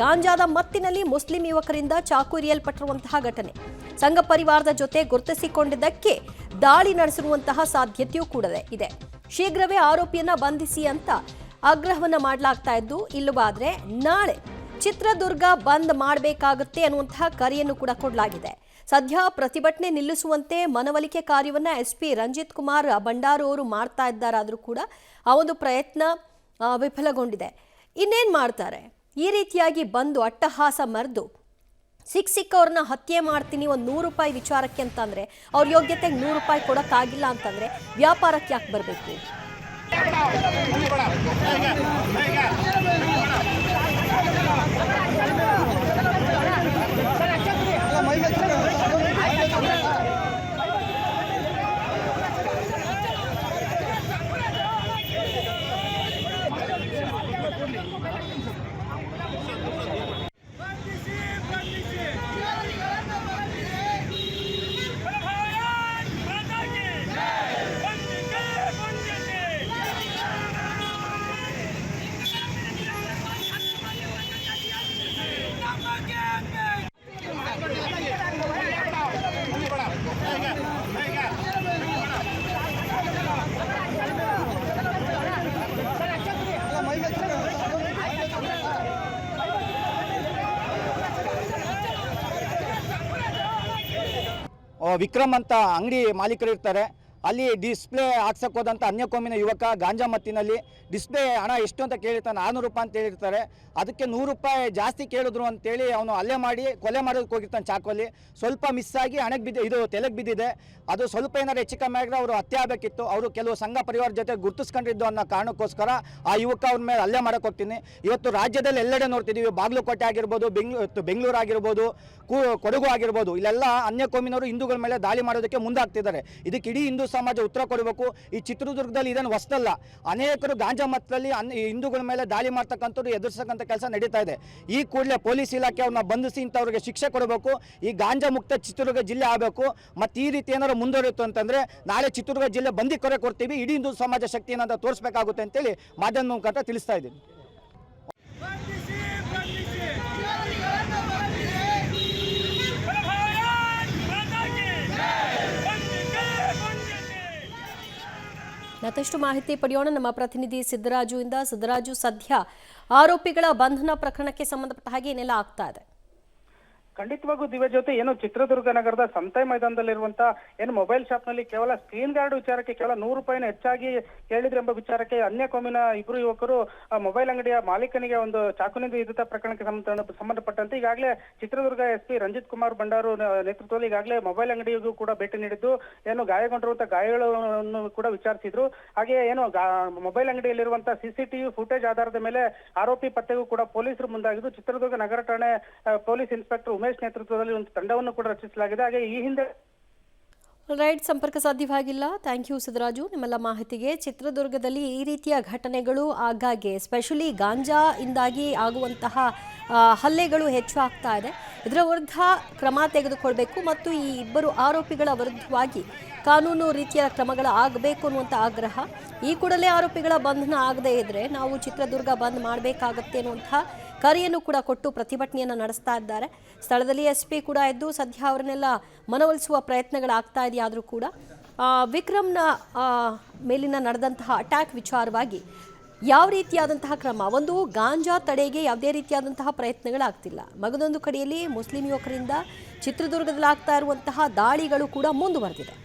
ಗಾಂಜಾದ ಮತ್ತಿನಲ್ಲಿ Muslim ಯುವಕರಿಂದ ಚಾಕು ಇರಿಯಲ್ಪಟ್ಟಿರುವಂತಹ ಘಟನೆ. ಸಂಘ ಪರಿವಾರದ ಜೊತೆ ಗುರುತಿಸಿಕೊಂಡಿದ್ದಕ್ಕೆ ದಾಳಿ ನಡೆಸಿರುವಂತಹ ಸಾಧ್ಯತೆಯೂ ಕೂಡ ಇದೆ. ಶೀಘ್ರವೇ ಆರೋಪಿಯನ್ನ ಬಂಧಿಸಿ ಅಂತ ಆಗ್ರಹವನ್ನ ಮಾಡಲಾಗ್ತಾ ಇದ್ದು, ಇಲ್ಲವಾದ್ರೆ ನಾಳೆ ಚಿತ್ರದುರ್ಗ ಬಂದ್ ಮಾಡಬೇಕಾಗುತ್ತೆ ಅನ್ನುವಂತಹ ಕರೆಯನ್ನು ಕೂಡ ಕೊಡಲಾಗಿದೆ. ಸದ್ಯ ಪ್ರತಿಭಟನೆ ನಿಲ್ಲಿಸುವಂತೆ ಮನವೊಲಿಕೆ ಕಾರ್ಯವನ್ನ ಎಸ್ಪಿ ರಂಜಿತ್ ಕುಮಾರ್ ಬಂಡಾರು ಅವರು ಮಾಡ್ತಾ ಇದ್ದಾರಾದ್ರೂ ಕೂಡ ಆ ಒಂದು ಪ್ರಯತ್ನ ವಿಫಲಗೊಂಡಿದೆ. ಇನ್ನೇನ್ ಮಾಡ್ತಾರೆ? ಈ ರೀತಿಯಾಗಿ ಬಂದು ಅಟ್ಟಹಾಸ ಮೆರೆದು ಸಿಕ್ಕವ್ರನ್ನ ಹತ್ಯೆ ಮಾಡ್ತೀನಿ ಒಂದು 100 ರೂಪಾಯಿ ವಿಚಾರಕ್ಕೆ ಅಂತಂದ್ರೆ ಅವ್ರ ಯೋಗ್ಯತೆಗೆ 100 ರೂಪಾಯಿ ಕೊಡೋಕ್ಕಾಗಿಲ್ಲ ಅಂತಂದ್ರೆ ವ್ಯಾಪಾರಕ್ಕೆ ಯಾಕೆ ಬರಬೇಕು? ವಿಕ್ರಮ್ ಅಂತ ಅಂಗಡಿ ಮಾಲೀಕರು ಇರ್ತಾರೆ. ಅಲ್ಲಿ ಡಿಸ್ಪ್ಲೇ ಹಾಕ್ಸಕ್ಕೆ ಹೋದಂಥ ಅನ್ಯಕೋಮಿನ ಯುವಕ ಗಾಂಜಾ ಮತ್ತಿನಲ್ಲಿ ಡಿಸ್ಪ್ಲೇ ಹಣ ಎಷ್ಟು ಅಂತ ಕೇಳಿರ್ತಾನೆ, 400 ರೂಪಾಯಿ ಅಂತ ಹೇಳಿರ್ತಾರೆ. ಅದಕ್ಕೆ 100 ರೂಪಾಯಿ ಜಾಸ್ತಿ ಕೇಳಿದ್ರು ಅಂತೇಳಿ ಅವನು ಹಲ್ಲೆ ಮಾಡಿ ಕೊಲೆ ಮಾಡೋದಕ್ಕೆ ಹೋಗಿರ್ತಾನೆ. ಚಾಕುವಲ್ಲಿ ಸ್ವಲ್ಪ ಮಿಸ್ ಆಗಿ ಹಣೆಗೆ ಬಿದ್ದು ಇದು ತಲೆಗೆ ಬಿದ್ದಿದೆ. ಅದು ಸ್ವಲ್ಪ ಏನಾರು ಹೆಚ್ಚು ಕಮ್ಮಿ ಆಗಿದ್ರೆ ಅವರು ಹತ್ಯೆ ಆಗಬೇಕಿತ್ತು. ಅವರು ಕೆಲವು ಸಂಘ ಪರಿವಾರ ಜೊತೆ ಗುರುತಿಸ್ಕೊಂಡಿದ್ದು ಅನ್ನೋ ಕಾರಣಕ್ಕೋಸ್ಕರ ಆ ಯುವಕ ಅವ್ರ ಮೇಲೆ ಹಲ್ಲೆ ಮಾಡೋಕ್ಕೆ ಹೋಗ್ತೀನಿ. ಇವತ್ತು ರಾಜ್ಯದಲ್ಲಿ ಎಲ್ಲೆಡೆ ನೋಡ್ತಿದ್ದೀವಿ. ಬಾಗಲಕೋಟೆ ಆಗಿರ್ಬೋದು, ಬೆಂಗಳೂರು ಆಗಿರ್ಬೋದು, ಕೊಡಗು ಆಗಿರ್ಬೋದು, ಇಲ್ಲೆಲ್ಲ ಅನ್ಯಕೋಮಿನವರು ಹಿಂದೂಗಳ ಮೇಲೆ ದಾಳಿ ಮಾಡೋದಕ್ಕೆ ಮುಂದಾಗ್ತಿದ್ದಾರೆ. ಇದಕ್ಕೆ ಇಡೀ ಹಿಂದೂ ಸಮಾಜ ಉತ್ತರ ಕೊಡಬೇಕು. ಈ ಚಿತ್ರದುರ್ಗದಲ್ಲಿ ಇದನ್ನು ಹೊಸದಲ್ಲ. ಅನೇಕರು ಗಾಂಜಾ ಮತ್ತಲ್ಲಿ ಹಿಂದೂಗಳ ಮೇಲೆ ದಾಳಿ ಮಾಡ್ತಕ್ಕಂಥವ್ರು ಎದುರಿಸಕ್ಕಂಥ ಕೆಲಸ ನಡೀತಾ ಇದೆ. ಈ ಕೂಡಲೇ ಪೊಲೀಸ್ ಇಲಾಖೆ ಅವ್ರನ್ನ ಬಂಧಿಸಿ ಇಂಥವ್ರಿಗೆ ಶಿಕ್ಷೆ ಕೊಡಬೇಕು. ಈ ಗಾಂಜಾ ಮುಕ್ತ ಚಿತ್ರದುರ್ಗ ಜಿಲ್ಲೆ ಆಗಬೇಕು. ಮತ್ತು ಈ ರೀತಿ ಏನಾದ್ರು ಮುಂದುವರಿಯಿತು ಅಂತಂದರೆ ನಾಳೆ ಚಿತ್ರದುರ್ಗ ಜಿಲ್ಲೆ ಬಂದಿ ಕೊರೆ ಕೊಡ್ತೀವಿ. ಇಡೀ ಹಿಂದೂ ಸಮಾಜ ಶಕ್ತಿಯನ್ನು ಅಂತ ತೋರಿಸಬೇಕಾಗುತ್ತೆ ಅಂತೇಳಿ ಮಾಧ್ಯಮ ಮುಖಾಂತರ ತಿಳಿಸ್ತಾ ಇದ್ದೀನಿ. ಮತ್ತಷ್ಟು ಮಾಹಿತಿ ಪಡೆಯೋಣ ನಮ್ಮ ಪ್ರತಿನಿಧಿ ಸಿದ್ದರಾಜು ಇಂದ. ಸಿದ್ದರಾಜು, ಸದ್ಯ ಆರೋಪಿಗಳ ಬಂಧನ ಪ್ರಕರಣಕ್ಕೆ ಸಂಬಂಧಪಟ್ಟ ಹಾಗೆ ಏನೆಲ್ಲ ಆಗ್ತಾ ಇದೆ? ಖಂಡಿತವಾಗೂ ದಿವ್ಯ ಜ್ಯೋತಿ, ಏನು ಚಿತ್ರದುರ್ಗ ನಗರದ ಸಂತೆ ಮೈದಾನದಲ್ಲಿರುವಂತ ಏನು ಮೊಬೈಲ್ ಶಾಪ್ ನಲ್ಲಿ ಕೇವಲ ಸ್ಕ್ರೀನ್ ಗಾರ್ಡ್ ವಿಚಾರಕ್ಕೆ ಕೇವಲ 100 ರೂಪಾಯಿನ ಹೆಚ್ಚಾಗಿ ಕೇಳಿದ್ರೆ ಎಂಬ ವಿಚಾರಕ್ಕೆ ಅನ್ಯಕೋಮಿನ ಇಬ್ಬರು ಯುವಕರು ಮೊಬೈಲ್ ಅಂಗಡಿಯ ಮಾಲೀಕನಿಗೆ ಒಂದು ಚಾಕುನಿಂದ ಇದ್ದ ಪ್ರಕರಣಕ್ಕೆ ಸಂಬಂಧಪಟ್ಟಂತೆ ಈಗಾಗಲೇ ಚಿತ್ರದುರ್ಗ ಎಸ್ಪಿ ರಂಜಿತ್ ಕುಮಾರ್ ಬಂಡಾರು ನೇತೃತ್ವದಲ್ಲಿ ಈಗಾಗಲೇ ಮೊಬೈಲ್ ಅಂಗಡಿಗೂ ಕೂಡ ಭೇಟಿ ನೀಡಿದ್ದು ಏನು ಗಾಯಗೊಂಡಿರುವಂತಹ ಗಾಯಗಳನ್ನು ಕೂಡ ವಿಚಾರಿಸಿದ್ರು. ಹಾಗೆ ಏನು ಮೊಬೈಲ್ ಅಂಗಡಿಯಲ್ಲಿರುವಂತಹ CCTV ಫುಟೇಜ್ ಆಧಾರದ ಮೇಲೆ ಆರೋಪಿ ಪತ್ತೆಗೂ ಕೂಡ ಪೊಲೀಸರು ಮುಂದಾಗಿದ್ದು ಚಿತ್ರದುರ್ಗ ನಗರ ಠಾಣೆ ಪೊಲೀಸ್ ಇನ್ಸ್ಪೆಕ್ಟರ್ ಉಮೇಶ್ ನೇತೃತ್ವದಲ್ಲಿ ಒಂದು ತಂಡವನ್ನು ಕೂಡ ರಚಿಸಲಾಗಿದೆ. ಹಾಗೆ ಈ ಹಿಂದೆ ರೈಟ್, ಸಂಪರ್ಕ ಸಾಧ್ಯವಾಗಿಲ್ಲ. ಥ್ಯಾಂಕ್ ಯು ಸಿದ್ದರಾಜು ನಿಮ್ಮೆಲ್ಲ ಮಾಹಿತಿಗೆ. ಚಿತ್ರದುರ್ಗದಲ್ಲಿ ಈ ರೀತಿಯ ಘಟನೆಗಳು ಆಗಾಗ್ಗೆ ಎಸ್ಪೆಷಲಿ ಗಾಂಜಾ ಇಂದಾಗಿ ಆಗುವಂತಹ ಹಲ್ಲೆಗಳು ಹೆಚ್ಚು ಆಗ್ತಾ ಇದೆ. ಇದರ ವಿರುದ್ಧ ಕ್ರಮ ತೆಗೆದುಕೊಳ್ಬೇಕು ಮತ್ತು ಈ ಇಬ್ಬರು ಆರೋಪಿಗಳ ವಿರುದ್ಧವಾಗಿ ಕಾನೂನು ರೀತಿಯ ಕ್ರಮಗಳು ಆಗಬೇಕು ಅನ್ನುವಂಥ ಆಗ್ರಹ. ಈ ಕೂಡಲೇ ಆರೋಪಿಗಳ ಬಂಧನ ಆಗದೇ ಇದ್ರೆ ನಾವು ಚಿತ್ರದುರ್ಗ ಬಂದ್ ಮಾಡಬೇಕಾಗತ್ತೆ ಅನ್ನುವಂಥ ಕರೆಯನ್ನು ಕೂಡ ಕೊಟ್ಟು ಪ್ರತಿಭಟನೆಯನ್ನು ನಡೆಸ್ತಾ ಇದ್ದಾರೆ. ಸ್ಥಳದಲ್ಲಿ SP ಕೂಡ ಇದ್ದು ಸದ್ಯ ಅವರನ್ನೆಲ್ಲ ಮನವೊಲಿಸುವ ಪ್ರಯತ್ನಗಳಾಗ್ತಾ ಇದೆಯಾದರೂ ಕೂಡ ವಿಕ್ರಮ್ನ ಮೇಲಿನ ನಡೆದಂತಹ ಅಟ್ಯಾಕ್ ವಿಚಾರವಾಗಿ ಯಾವ ರೀತಿಯಾದಂತಹ ಕ್ರಮ, ಒಂದು ಗಾಂಜಾ ತಡೆಗೆ ಯಾವುದೇ ರೀತಿಯಾದಂತಹ ಪ್ರಯತ್ನಗಳಾಗ್ತಿಲ್ಲ. ಮಗದೊಂದು ಕಡೆಯಲ್ಲಿ ಮುಸ್ಲಿಂ ಯುವಕರಿಂದ ಚಿತ್ರದುರ್ಗದಲ್ಲಿ ಆಗ್ತಾ ಇರುವಂತಹ ದಾಳಿಗಳು ಕೂಡ ಮುಂದುವರೆದಿದೆ.